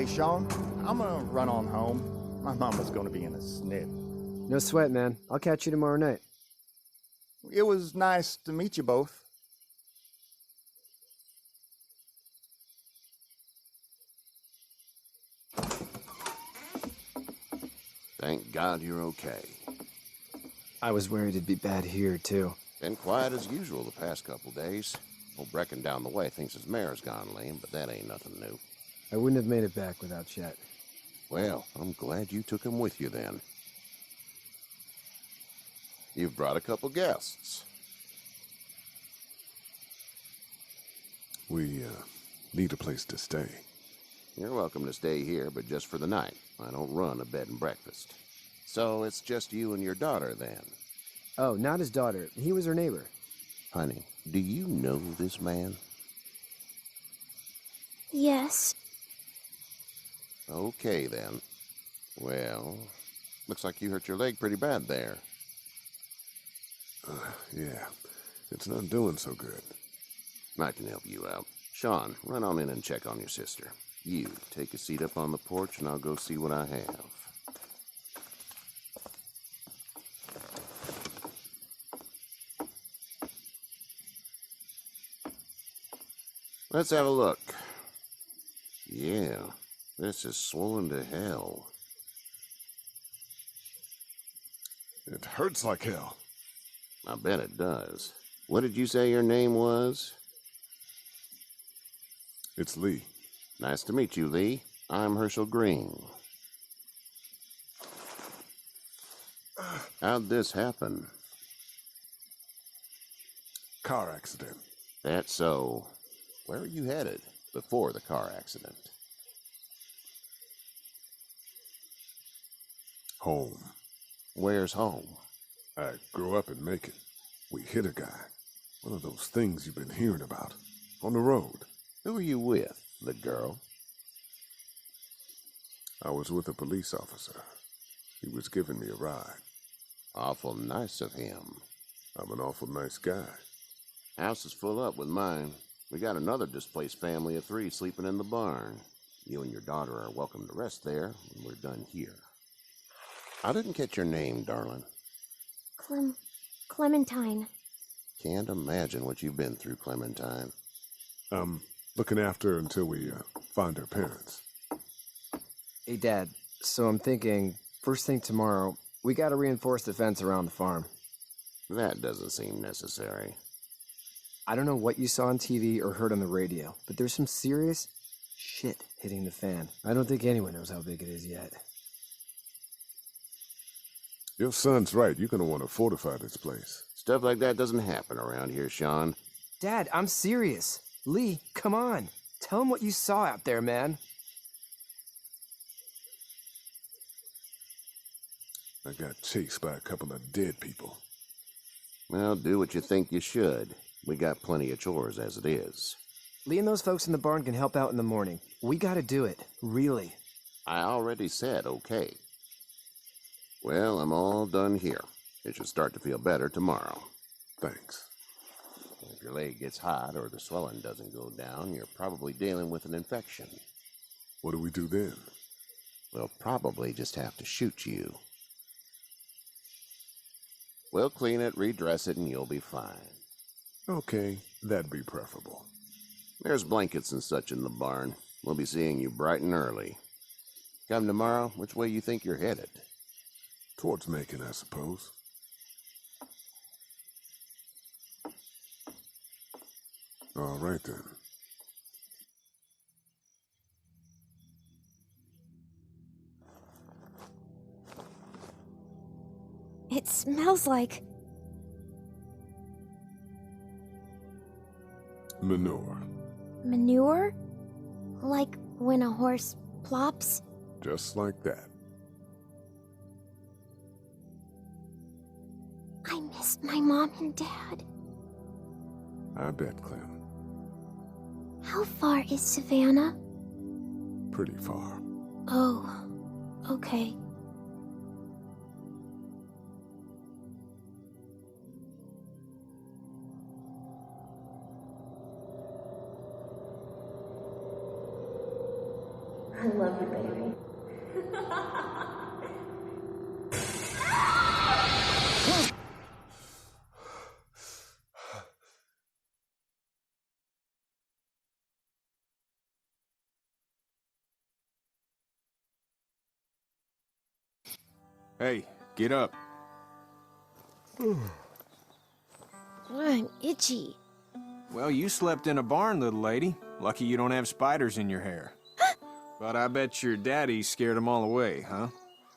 Hey, Sean, I'm gonna run on home. My mama's gonna be in a snit. No sweat, man. I'll catch you tomorrow night. It was nice to meet you both. Thank God you're okay. I was worried it'd be bad here, too. Been quiet as usual the past couple days. Old Brecken down the way thinks his mare's gone lame, but that ain't nothing new. I wouldn't have made it back without Chet. Well, I'm glad you took him with you then. You've brought a couple guests. We, need a place to stay. You're welcome to stay here, but just for the night. I don't run a bed and breakfast. So it's just you and your daughter then? Oh, not his daughter. He was her neighbor. Honey, do you know this man? Yes. Okay then. Well, looks like you hurt your leg pretty bad there. Yeah, it's not doing so good. I can help you out. Sean, run on in and check on your sister. You, take a seat up on the porch and I'll go see what I have. Let's have a look. Yeah, this is swollen to hell. It hurts like hell. I bet it does. What did you say your name was? It's Lee. Nice to meet you, Lee. I'm Herschel Green. How'd this happen? Car accident. That's so. Where were you headed before the car accident? Home. Where's home? I grew up in Macon. We hit a guy. One of those things you've been hearing about. On the road. Who are you with? The girl? I was with a police officer. He was giving me a ride. Awful nice of him. I'm an awful nice guy. House is full up with mine. We got another displaced family of 3 sleeping in the barn. You and your daughter are welcome to rest there when we're done here. I didn't catch your name, darling. Clementine. Can't imagine what you've been through, Clementine. Looking after her until we find her parents. Hey, Dad. So I'm thinking, first thing tomorrow, we gotta reinforce the fence around the farm. That doesn't seem necessary. I don't know what you saw on TV or heard on the radio, but there's some serious shit hitting the fan. I don't think anyone knows how big it is yet. Your son's right. You're gonna want to fortify this place. Stuff like that doesn't happen around here, Sean. Dad, I'm serious. Lee, come on. Tell him what you saw out there, man. I got chased by a couple of dead people. Well, do what you think you should. We got plenty of chores as it is. Lee and those folks in the barn can help out in the morning. We gotta do it. Really. I already said okay. Well, I'm all done here. It should start to feel better tomorrow. Thanks. If your leg gets hot or the swelling doesn't go down, you're probably dealing with an infection. What do we do then? We'll probably just have to shoot you. We'll clean it, redress it, and you'll be fine. Okay, that'd be preferable. There's blankets and such in the barn. We'll be seeing you bright and early. Come tomorrow, which way you think you're headed? Towards Macon, I suppose. All right, then. It smells like... Manure. manure? Like when a horse plops? Just like that. I missed my mom and dad. I bet, Clem. How far is Savannah? Pretty far. Oh, okay. I love you, baby. Hey, get up. I'm itchy. Well, you slept in a barn, little lady. Lucky you don't have spiders in your hair. But I bet your daddy scared them all away, huh?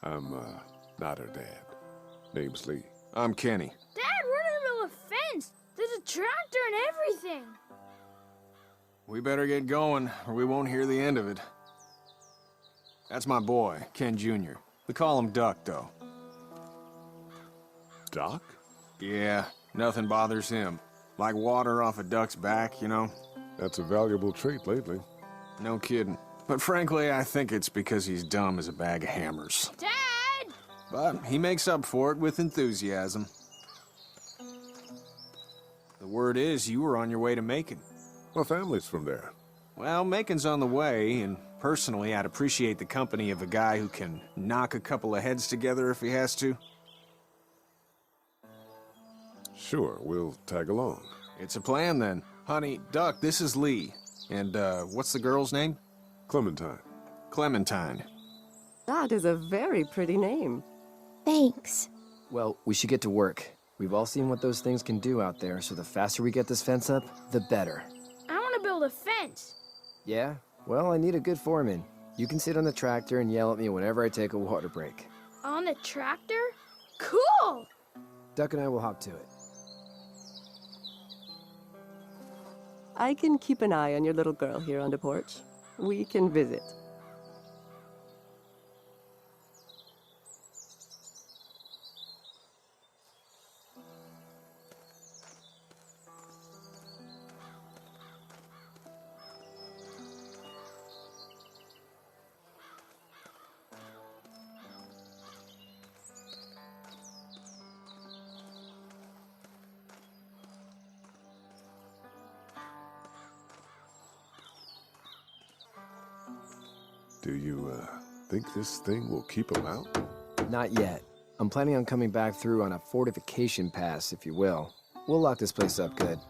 I'm, not her dad. Name's Lee. I'm Kenny. Dad, we're in the middle of a fence. There's a tractor and everything. We better get going, or we won't hear the end of it. That's my boy, Ken Jr. We call him Duck, though. Doc? Yeah, nothing bothers him. Like water off a duck's back, you know? That's a valuable trait lately. No kidding. But frankly, I think it's because he's dumb as a bag of hammers. Dad! But he makes up for it with enthusiasm. The word is you were on your way to Macon. My family's from there. Well, Macon's on the way, and personally, I'd appreciate the company of a guy who can knock a couple of heads together if he has to. Sure, we'll tag along. It's a plan, then. Honey, Duck, this is Lee. And, what's the girl's name? Clementine. Clementine. That is a very pretty name. Thanks. Well, we should get to work. We've all seen what those things can do out there, so the faster we get this fence up, the better. I want to build a fence. Yeah? Well, I need a good foreman. You can sit on the tractor and yell at me whenever I take a water break. On the tractor? Cool! Duck and I will hop to it. I can keep an eye on your little girl here on the porch. We can visit. Do you, think this thing will keep them out? Not yet. I'm planning on coming back through on a fortification pass, if you will. We'll lock this place up good.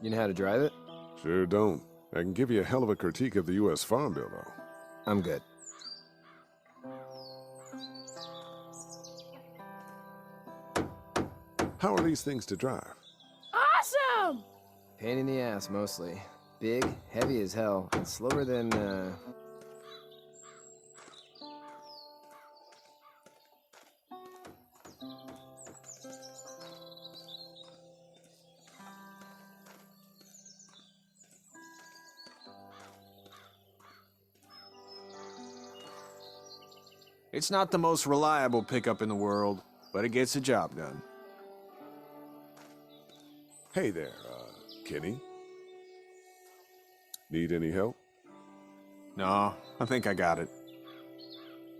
You know how to drive it? Sure don't. I can give you a hell of a critique of the U.S. Farm Bill, though. I'm good. How are these things to drive? Awesome! Pain in the ass, mostly. Big, heavy as hell, and slower than, It's not the most reliable pickup in the world, but it gets the job done. Hey there, Kenny. Need any help? No, I think I got it.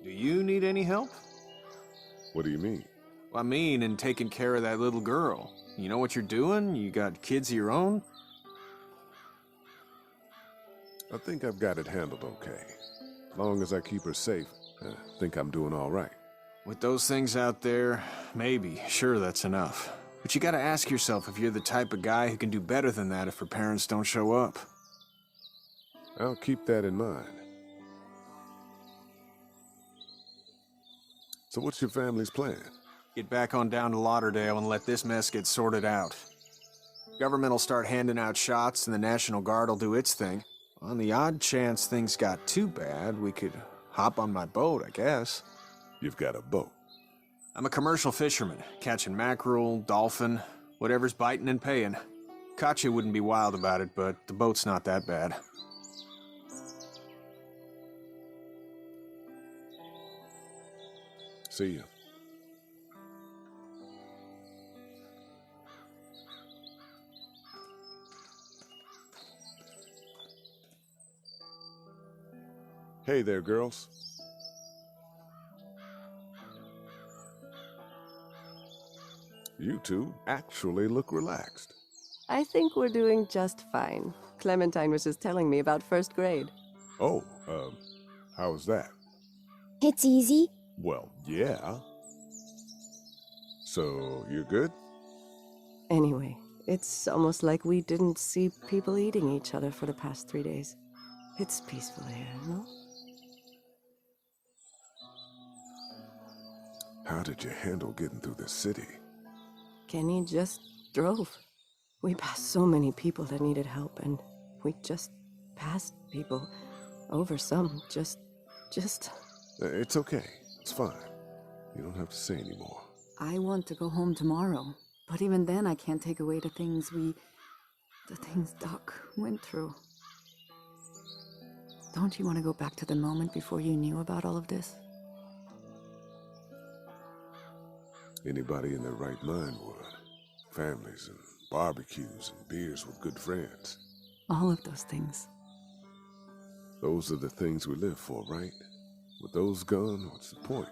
Do you need any help? What do you mean? I mean, in taking care of that little girl. You know what you're doing? You got kids of your own? I think I've got it handled okay. As long as I keep her safe, I think I'm doing all right. With those things out there, maybe, sure, that's enough. But you gotta ask yourself if you're the type of guy who can do better than that if her parents don't show up. I'll keep that in mind. So what's your family's plan? Get back on down to Lauderdale and let this mess get sorted out. Government will start handing out shots and the National Guard will do its thing. On the odd chance things got too bad, we could hop on my boat, I guess. You've got a boat. I'm a commercial fisherman, catching mackerel, dolphin, whatever's biting and paying. Katya wouldn't be wild about it, but the boat's not that bad. See you. Hey there, girls. You two actually look relaxed. I think we're doing just fine. Clementine was just telling me about first grade. Oh, how was that? It's easy. Well, yeah. So, you're good? Anyway, it's almost like we didn't see people eating each other for the past 3 days. It's peaceful here, no? How did you handle getting through the city? Kenny just drove. We passed so many people that needed help, and we just passed people over some. Just... It's okay. It's fine. You don't have to say anymore. I want to go home tomorrow, but even then I can't take away the things Doc went through. Don't you want to go back to the moment before you knew about all of this? Anybody in their right mind would. Families and barbecues and beers with good friends. All of those things. Those are the things we live for, right? With those gone, what's the point?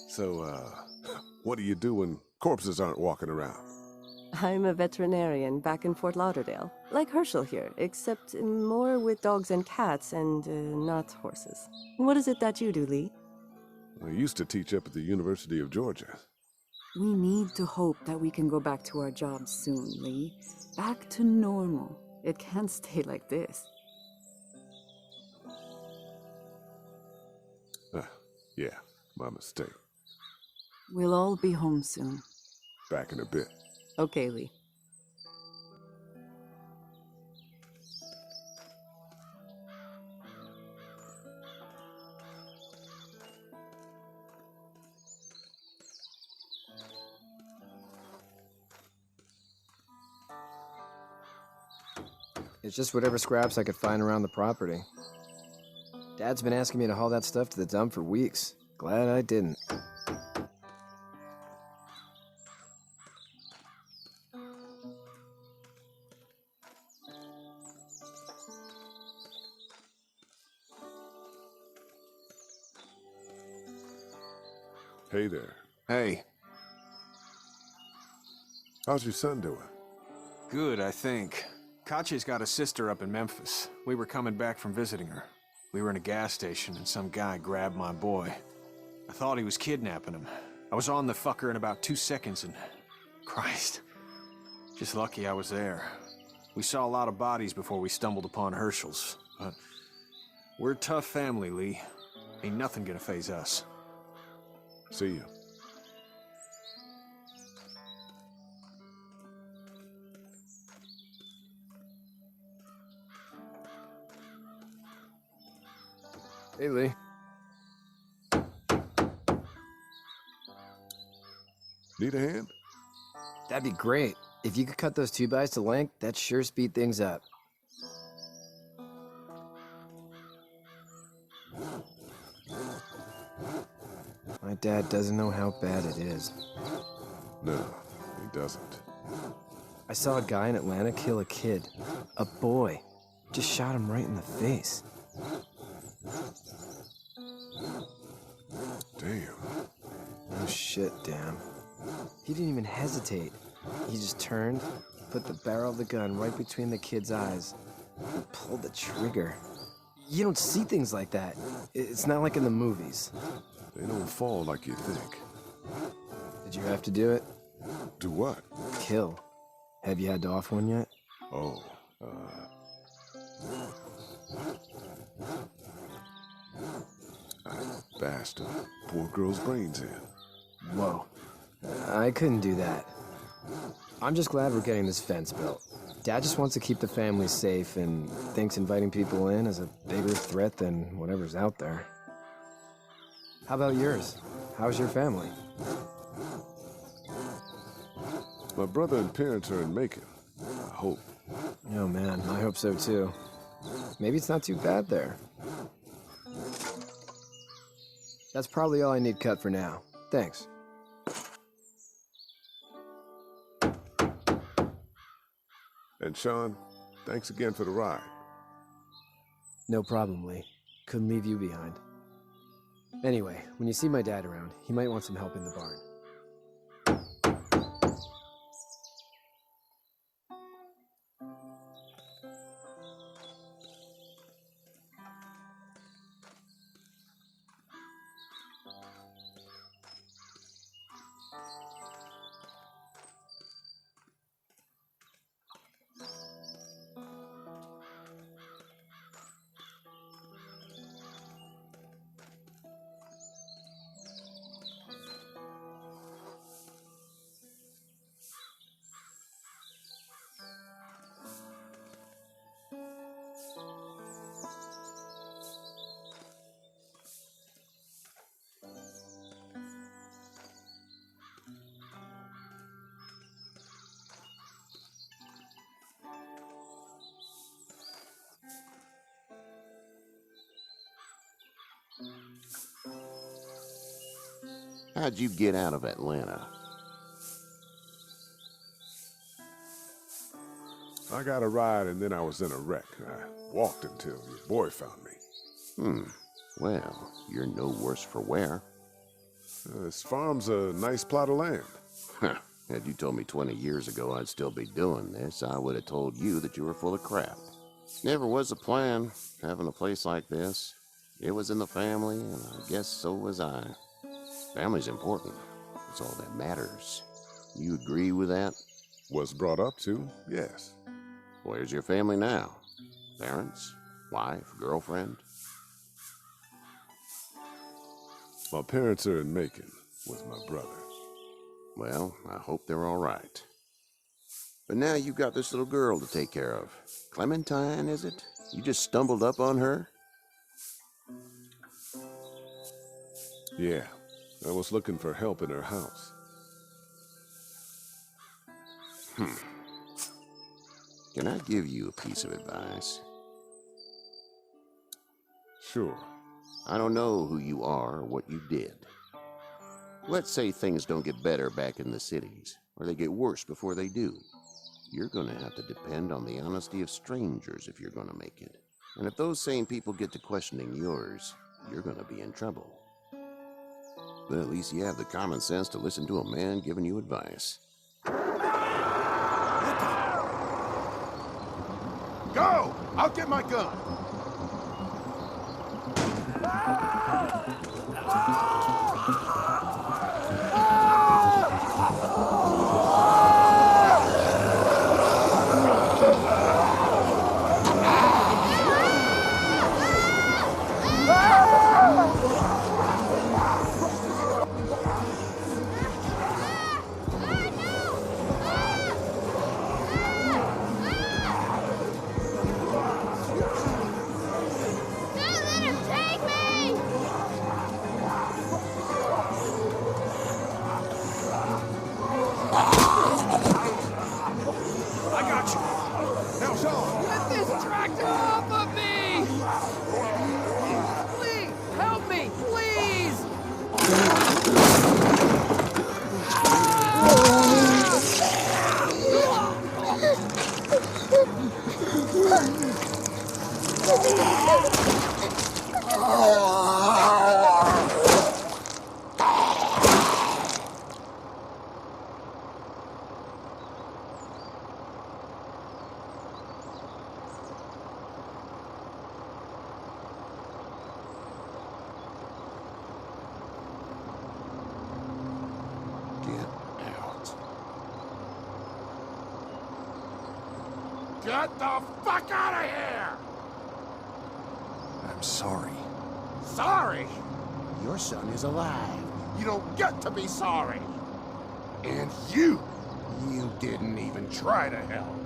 So, what do you do when corpses aren't walking around? I'm a veterinarian back in Fort Lauderdale. Like Herschel here, except more with dogs and cats and not horses. What is it that you do, Lee? I used to teach up at the University of Georgia. We need to hope that we can go back to our jobs soon, Lee. Back to normal. It can't stay like this. Yeah, my mistake. We'll all be home soon. Back in a bit. Okay, Lee. It's just whatever scraps I could find around the property. Dad's been asking me to haul that stuff to the dump for weeks. Glad I didn't. Hey there. Hey, How's your son doing? good, I think. Katya's got a sister up in Memphis. We were coming back from visiting her. We were in a gas station and some guy grabbed my boy. I thought he was kidnapping him. I was on the fucker in about 2 seconds and... Christ. Just lucky I was there. We saw a lot of bodies before we stumbled upon Herschel's, but... We're a tough family, Lee. Ain't nothing gonna faze us. See you. Hey, Lee. Need a hand? That'd be great. If you could cut those 2x to length, that'd sure speed things up. My dad doesn't know how bad it is. No, he doesn't. I saw a guy in Atlanta kill a kid. A boy. Just shot him right in the face. Damn. Oh shit, damn. He didn't even hesitate. He just turned, put the barrel of the gun right between the kid's eyes, and pulled the trigger. You don't see things like that. It's not like in the movies. They don't fall like you think. Did you have to do it? Do what? Kill. Have you had to off one yet? Oh, I bashed a poor girl's brains in. Whoa. I couldn't do that. I'm just glad we're getting this fence built. Dad just wants to keep the family safe and thinks inviting people in is a bigger threat than whatever's out there. How about yours? How's your family? My brother and parents are in Macon. I hope. Oh man, I hope so too. Maybe it's not too bad there. That's probably all I need cut for now. Thanks. And Sean, thanks again for the ride. No problem, Lee. Couldn't leave you behind. Anyway, when you see my dad around, he might want some help in the barn. How'd you get out of Atlanta? I got a ride and then I was in a wreck. I walked until your boy found me. Well, you're no worse for wear. This farm's a nice plot of land. Had you told me 20 years ago I'd still be doing this, I would have told you that you were full of crap. Never was a plan, having a place like this. It was in the family, and I guess so was I. Family's important. It's all that matters. You agree with that? Was brought up to, yes. Where's your family now? Parents? Wife? Girlfriend? My parents are in Macon with my brother. Well, I hope they're all right. But now you've got this little girl to take care of. Clementine, is it? You just stumbled up on her? Yeah, I was looking for help in her house. Can I give you a piece of advice? Sure. I don't know who you are or what you did. Let's say things don't get better back in the cities, or they get worse before they do. You're going to have to depend on the honesty of strangers if you're going to make it. And if those same people get to questioning yours, you're going to be in trouble. But at least you have the common sense to listen to a man giving you advice. Go! I'll get my gun! Get the fuck out of here! I'm sorry. Sorry? Your son is alive. You don't get to be sorry. And you didn't even try to help.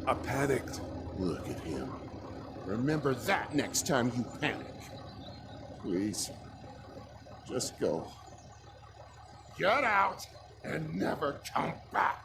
I panicked. Look at him. Remember that next time you panic. Please, just go. Get out and never come back.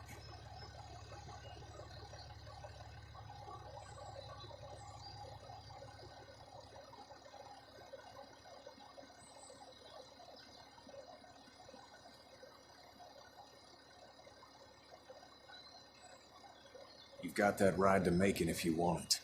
You've got that ride to Macon if you want it.